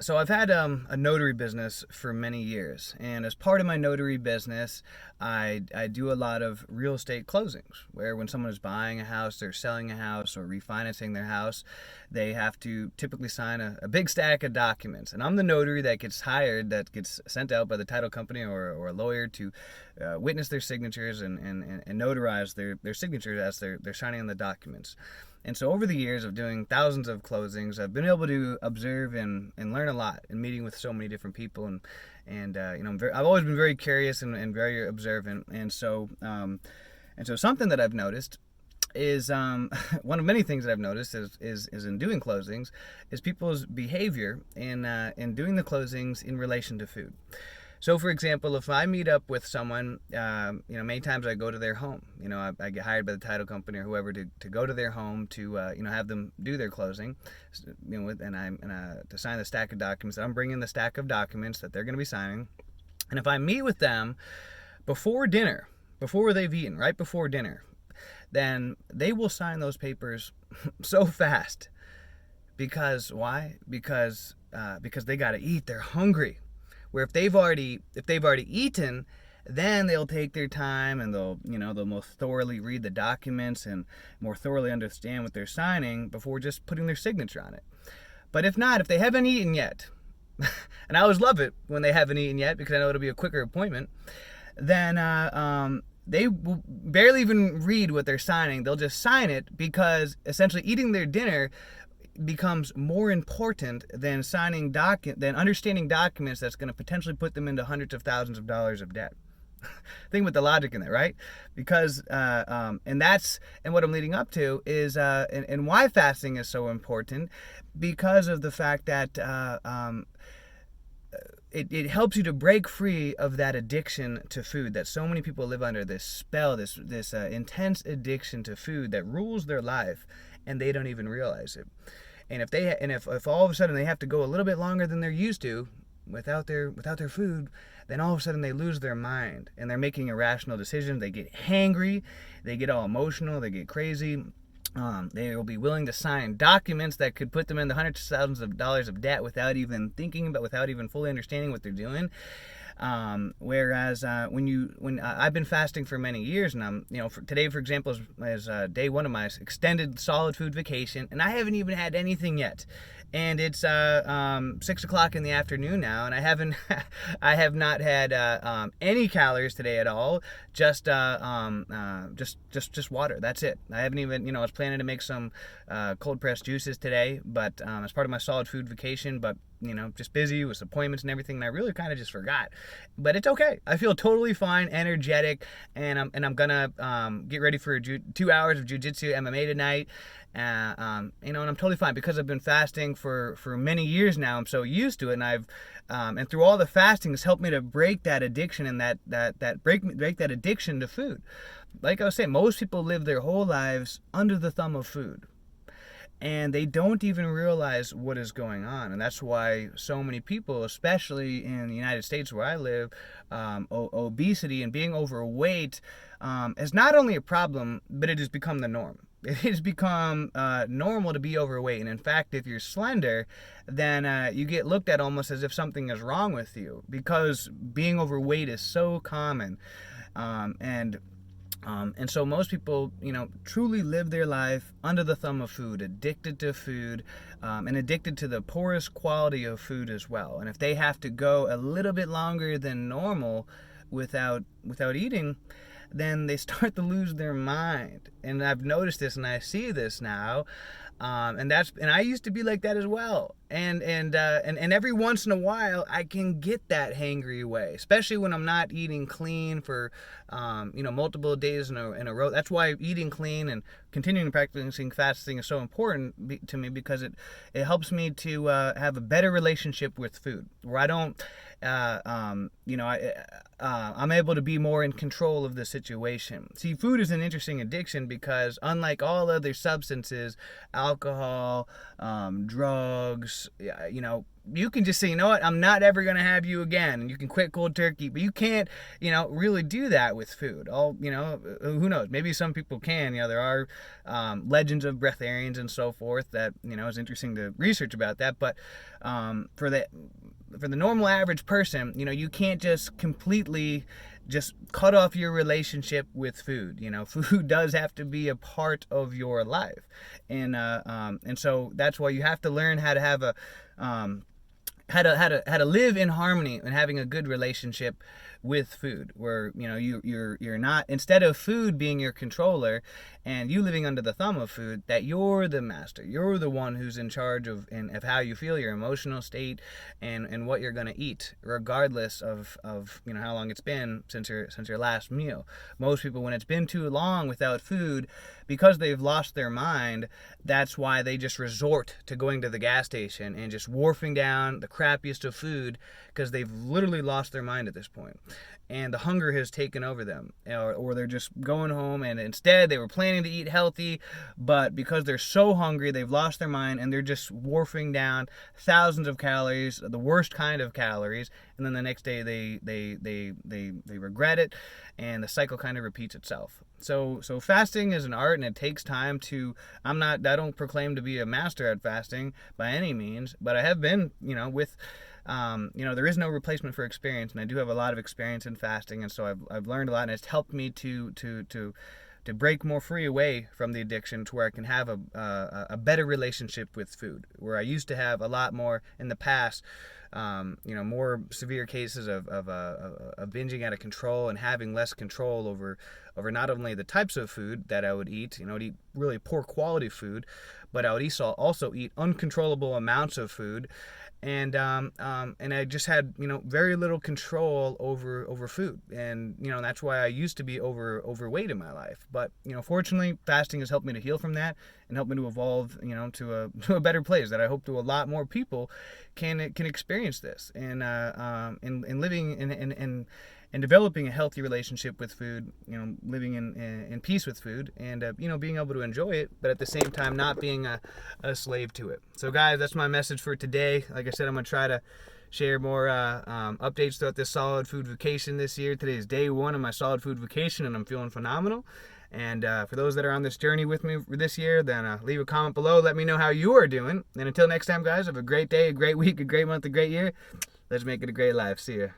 So I've had a notary business for many years, and as part of my notary business, I do a lot of real estate closings, where when someone is buying a house, they're selling a house, or refinancing their house, they have to typically sign a big stack of documents, and I'm the notary that gets hired, that gets sent out by the title company or a lawyer to witness their signatures and notarize their signatures as they're signing on the documents. And so over the years of doing thousands of closings, I've been able to observe and learn a lot in meeting with so many different people. And I've always been very curious and very observant. And so something that I've noticed is one of many things that I've noticed is in doing closings is people's behavior in doing the closings in relation to food. So, for example, if I meet up with someone, many times I go to their home. I get hired by the title company or whoever to go to their home to, have them do their closing, to sign the stack of documents. I'm bringing the stack of documents that they're going to be signing. And if I meet with them before dinner, before they've eaten, right before dinner, then they will sign those papers so fast. Because why? Because they got to eat. They're hungry. Where if they've already eaten, then they'll take their time and they'll more thoroughly read the documents and more thoroughly understand what they're signing before just putting their signature on it. But if not, if they haven't eaten yet, and I always love it when they haven't eaten yet because I know it'll be a quicker appointment, then they will barely even read what they're signing. They'll just sign it because essentially eating their dinner becomes more important than understanding documents that's going to potentially put them into hundreds of thousands of dollars of debt. Think with the logic in that, right? Because and what I'm leading up to is and why fasting is so important, because of the fact that it helps you to break free of that addiction to food that so many people live under, this spell, this intense addiction to food that rules their life, and they don't even realize it. And if all of a sudden they have to go a little bit longer than they're used to without their food, then all of a sudden they lose their mind and they're making irrational decisions. They get hangry, they get all emotional, they get crazy. They will be willing to sign documents that could put them in the hundreds of thousands of dollars of debt without even thinking about, without even fully understanding what they're doing. Whereas when I've been fasting for many years, and today, for example, is day one of my extended solid food vacation, and I haven't even had anything yet. And it's 6 o'clock in the afternoon now, and I have not had any calories today at all. Just water. That's it. I haven't even, I was planning to make some cold pressed juices today, but as part of my solid food vacation, but just busy with appointments and everything, and I really kind of just forgot. But it's okay. I feel totally fine, energetic, and I'm gonna get ready for 2 hours of jiu-jitsu MMA tonight. And I'm totally fine because I've been fasting for many years now. I'm so used to it, and I've and through all the fasting, it's helped me to break that addiction and break that addiction to food. Like I was saying, most people live their whole lives under the thumb of food, and they don't even realize what is going on. And that's why so many people, especially in the United States where I live, obesity and being overweight is not only a problem, but it has become the norm. It has become normal to be overweight. And in fact, if you're slender, then you get looked at almost as if something is wrong with you, because being overweight is so common. And so most people, truly live their life under the thumb of food, addicted to food, and addicted to the poorest quality of food as well. And if they have to go a little bit longer than normal without eating, then they start to lose their mind. And I've noticed this, and I see this now. And I used to be like that as well. And every once in a while, I can get that hangry way, especially when I'm not eating clean for, multiple days in a row. That's why eating clean and continuing practicing fasting is so important to me, because it helps me to have a better relationship with food, where I don't, I'm able to be more in control of the situation. See, food is an interesting addiction because, unlike all other substances, alcohol, drugs, you can just say, you know what, I'm not ever going to have you again, and you can quit cold turkey. But you can't, really do that with food. Who knows? Maybe some people can. There are legends of breatharians and so forth that is interesting to research about that. But for the normal average person, you can't just completely just cut off your relationship with food. Food does have to be a part of your life, and so that's why you have to learn how to have a how to live in harmony and having a good relationship with food, where you're not, instead of food being your controller and you living under the thumb of food, that you're the master, you're the one who's in charge of how you feel, your emotional state, and what you're going to eat, regardless of how long it's been since your last meal. Most people, when it's been too long without food, because they've lost their mind, that's why they just resort to going to the gas station and just wolfing down the crappiest of food, because they've literally lost their mind at this point, and the hunger has taken over them, or they're just going home and instead they were planning to eat healthy, but because they're so hungry, they've lost their mind and they're just wolfing down thousands of calories, the worst kind of calories, and then the next day they regret it, and the cycle kind of repeats itself. So fasting is an art, and it takes time to. I don't proclaim to be a master at fasting by any means, but I have been, with. There is no replacement for experience, and I do have a lot of experience in fasting, and so I've learned a lot, and it's helped me to break more free away from the addiction, to where I can have a better relationship with food, where I used to have a lot more in the past. More severe cases of binging out of control, and having less control over not only the types of food that I would eat. I would eat really poor quality food, but I would also eat uncontrollable amounts of food, and I just had very little control over food, and that's why I used to be overweight in my life. But fortunately, fasting has helped me to heal from that and helped me to evolve to a better place, that I hope to a lot more people can experience this, and in living and developing a healthy relationship with food, living in peace with food, and being able to enjoy it, but at the same time not being a slave to it. So guys, that's my message for today. Like I said, I'm gonna try to share more updates throughout this solid food vacation this year. Today is day 1 of my solid food vacation, and I'm feeling phenomenal. And for those that are on this journey with me this year, then leave a comment below. Let me know how you are doing. And until next time, guys, have a great day, a great week, a great month, a great year. Let's make it a great life. See ya.